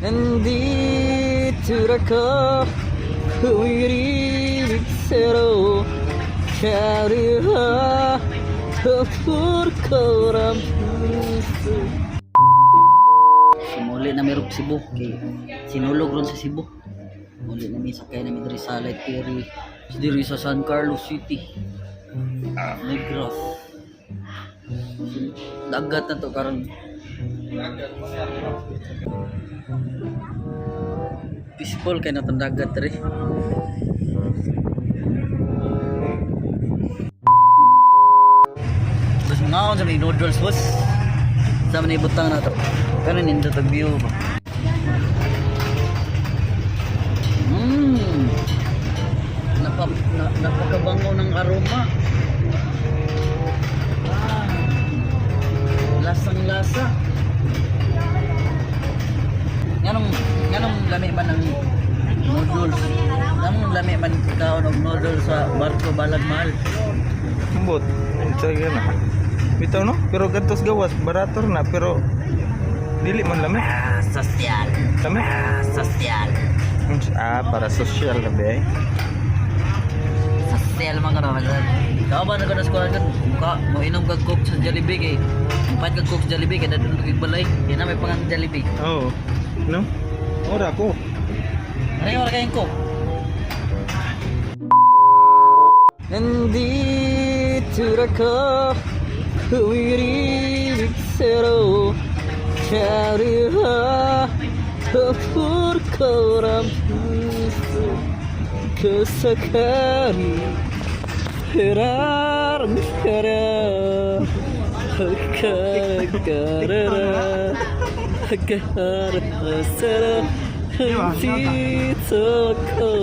Nandito ako, umiinig sa'yo. Kariha, tapur ko ang puso. Sumuli na merong Cebu, kay sinulog ron sa Cebu. Muli na may sakay na may sa Light Ferry, diri sa San Carlos City, Negros. Dagat na to karon. Peaceful kay natong dagat rin. Bus mga ako sa may noodles bus. Sa mga ibutang na to. Pero nindot ang view ba? Napakabango ng aroma. Lasang lasa. Ganong lami man ng noodles. Ganong lami man kaon og noodles sa barko balag mahal. Ambot. Sige na. Bitaw no? Pero gantos gawas, barator na pero dili man lami. Sosyal. Lami? Sosyal. Para social na ba? Sosyal mga naman. Ikaw ba nagana sa kuwan ka mo inom kag coke sa Jollibee kay pait kag coke sa Jollibee kay dadun kag balay. Yan na may pangang Jollibee. Oo. No? Ora ko. Ano wala kayong coke? Nandito ako, umiinig sa'yo. Kariha, tapur ko ang puso. Kasakali, hirarang kara. Karara, karara, nandito ako.